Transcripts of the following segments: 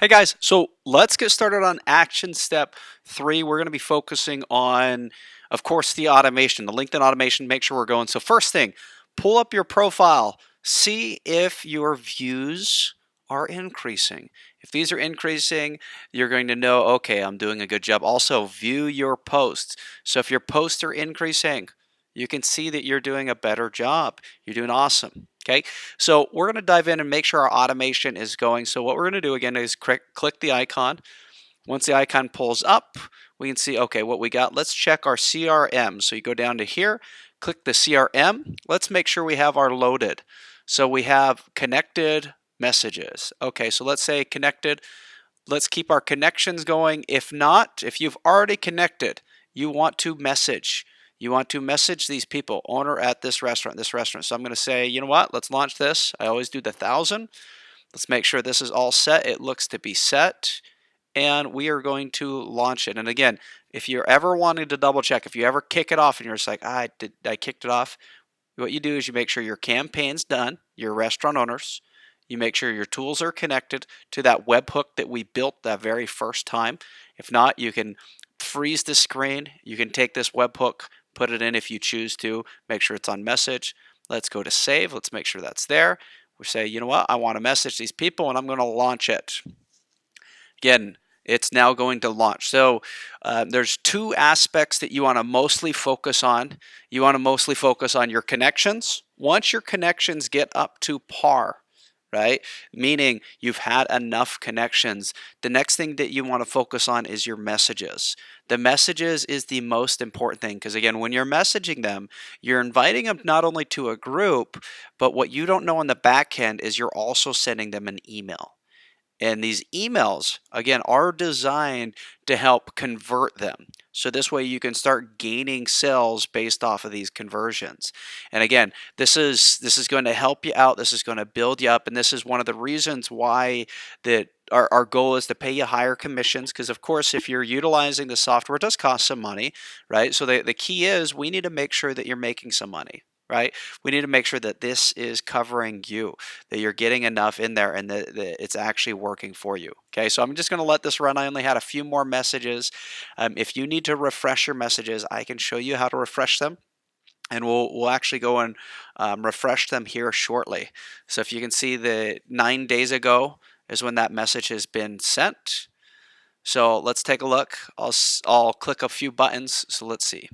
Hey guys, so let's get started on action step 3. We're going to be focusing on, of course, the automation, the LinkedIn automation. Make sure we're going. So first thing, pull up your profile. See if your views are increasing. If these are increasing, you're going to know, okay, I'm doing a good job. Also, view your posts. So if your posts are increasing, you can see that you're doing a better job. You're doing awesome. Okay, so we're going to dive in and make sure our automation is going. So what we're going to do again is click the icon. Once the icon pulls up, we can see, okay, what we got. Let's check our CRM. So you go down to here, click the CRM. Let's make sure we have our loaded. So we have connected messages. Okay, so let's say connected. Let's keep our connections going. If not, if you've already connected, you want to message. You want to message these people, owner at this restaurant, this restaurant. So I'm going to say, you know what, let's launch this. I always do the 1,000. Let's make sure this is all set. It looks to be set. And we are going to launch it. And again, if you're ever wanting to double check, if you ever kick it off and you're just like, I kicked it off, what you do is you make sure your campaign's done, your restaurant owners. You make sure your tools are connected to that webhook that we built that very first time. If not, you can freeze the screen. You can take this webhook, put it in if you choose to, make sure it's on message. Let's go to save. Let's make sure that's there. We say, you know what, I want to message these people and I'm going to launch it. Again, it's now going to launch. So there's two aspects that you want to mostly focus on. You want to mostly focus on your connections. Once your connections get up to par, right? Meaning you've had enough connections. The next thing that you want to focus on is your messages. The messages is the most important thing because, again, when you're messaging them, you're inviting them not only to a group, but what you don't know on the back end is you're also sending them an email. And these emails, again, are designed to help convert them. So this way you can start gaining sales based off of these conversions. And again, this is going to help you out. This is going to build you up. And this is one of the reasons why that our goal is to pay you higher commissions. Because of course, if you're utilizing the software, it does cost some money, right? So the key is we need to make sure that you're making some money. Right? We need to make sure that this is covering you, that you're getting enough in there and that it's actually working for you. Okay, so I'm just going to let this run. I only had a few more messages. If you need to refresh your messages, I can show you how to refresh them. And we'll actually go and refresh them here shortly. So if you can see the 9 days ago is when that message has been sent. So let's take a look. I'll click a few buttons. So let's see.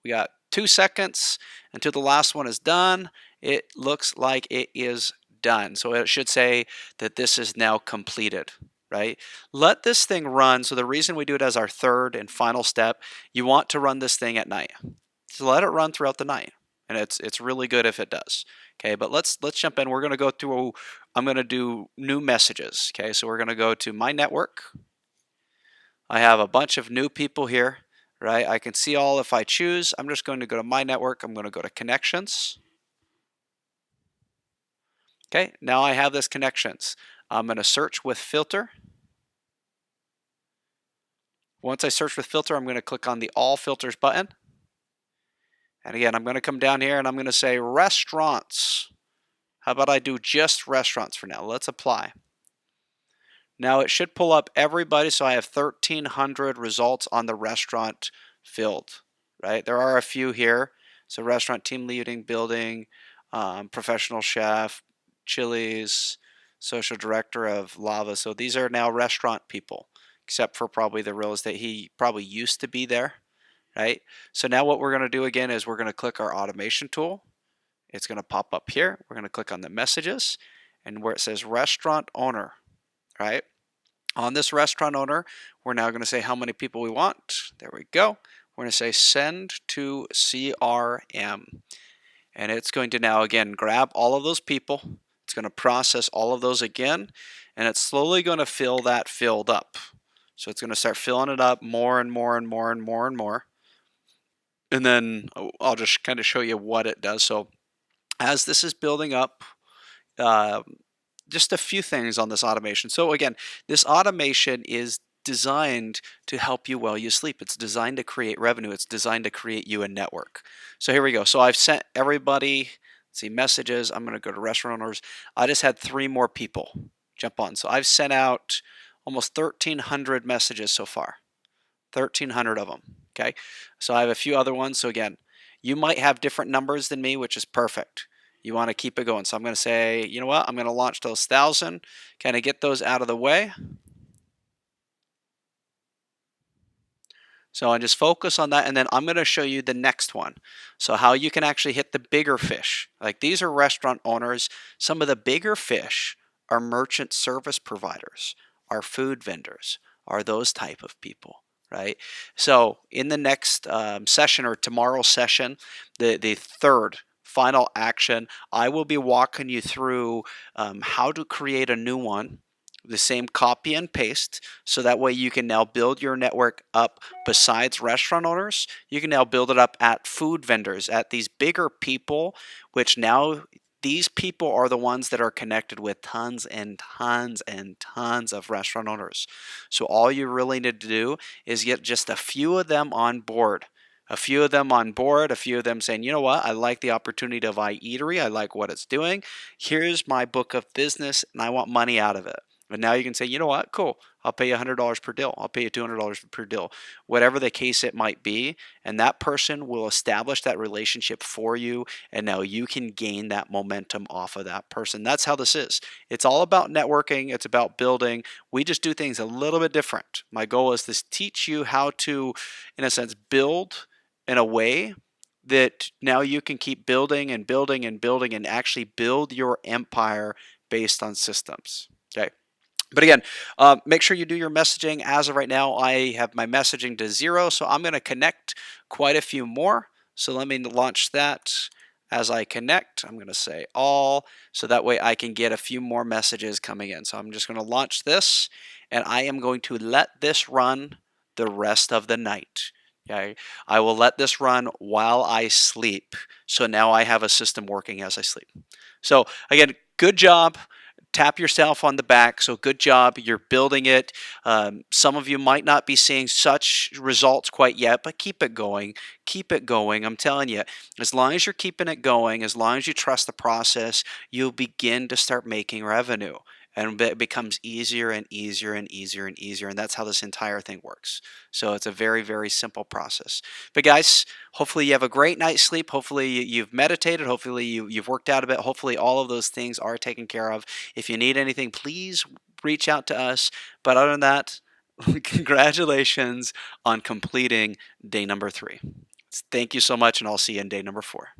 We got 2 seconds until the last one is done. It looks like it is done. So it should say that this is now completed, right? Let this thing run. So the reason we do it as our third and final step, you want to run this thing at night. So let it run throughout the night. And it's really good if it does. Okay, but let's jump in. We're going to go through, I'm going to do new messages. Okay, so we're going to go to my network. I have a bunch of new people here, right? I can see all if I choose. I'm just going to go to my network. I'm going to go to connections. Okay, now I have this connections. I'm going to search with filter. Once I search with filter, I'm going to click on the all filters button. And again, I'm going to come down here and I'm going to say restaurants. How about I do just restaurants for now? Let's apply. Now it should pull up everybody. So I have 1,300 results on the restaurant field, right? There are a few here. So restaurant team leading, building, professional chef, Chili's, social director of Lava. So these are now restaurant people, except for probably the real estate. He probably used to be there, right? So now what we're going to do again is we're going to click our automation tool. It's going to pop up here. We're going to click on the messages and where it says restaurant owner, right? On this restaurant owner, we're now going to say how many people we want. There we go. We're going to say send to CRM. And it's going to now, again, grab all of those people. It's going to process all of those again. And it's slowly going to fill that filled up. So it's going to start filling it up more and more and more and more and more. And then I'll just kind of show you what it does. So as this is building up, just a few things on this automation. So again, this automation is designed to help you while you sleep. It's designed to create revenue. It's designed to create you a network. So here we go. So I've sent everybody, let's see, messages. I'm going to go to restaurant owners. I just had 3 more people jump on. So I've sent out almost 1,300 messages so far. 1,300 of them. Okay. So I have a few other ones. So again, you might have different numbers than me, which is perfect. You want to keep it going. So I'm going to say, you know what? I'm going to launch those 1,000. Kind of get those out of the way. So I just focus on that, and then I'm going to show you the next one. So how you can actually hit the bigger fish. Like these are restaurant owners. Some of the bigger fish are merchant service providers, are food vendors, are those type of people, right? So in the next session or tomorrow's session, the third final action, I will be walking you through how to create a new one, the same copy and paste, so that way you can now build your network up. Besides restaurant owners, you can now build it up at food vendors, at these bigger people, which now these people are the ones that are connected with tons and tons and tons of restaurant owners. So all you really need to do is get just a few of them on board. A few of them on board, a few of them saying, you know what, I like the opportunity of iEatery, I like what it's doing. Here's my book of business, and I want money out of it. But now you can say, you know what, cool, I'll pay you $100 per deal. I'll pay you $200 per deal. Whatever the case it might be. And that person will establish that relationship for you. And now you can gain that momentum off of that person. That's how this is. It's all about networking. It's about building. We just do things a little bit different. My goal is to teach you how to, in a sense, build in a way that now you can keep building and building and building and actually build your empire based on systems. Okay. But again, make sure you do your messaging. As of right now, I have my messaging to 0, so I'm going to connect quite a few more. So let me launch that. As I connect, I'm going to say all, so that way I can get a few more messages coming in. So I'm just going to launch this, and I am going to let this run the rest of the night. Okay, I will let this run while I sleep. So now I have a system working as I sleep. So again, good job. Tap yourself on the back. So good job. You're building it. Some of you might not be seeing such results quite yet, but keep it going. Keep it going. I'm telling you, as long as you're keeping it going, as long as you trust the process, you'll begin to start making revenue. And it becomes easier and easier and easier and easier. And that's how this entire thing works. So it's a very, very simple process. But guys, hopefully you have a great night's sleep. Hopefully you've meditated. Hopefully you've worked out a bit. Hopefully all of those things are taken care of. If you need anything, please reach out to us. But other than that, congratulations on completing day number 3. Thank you so much, and I'll see you in day number 4.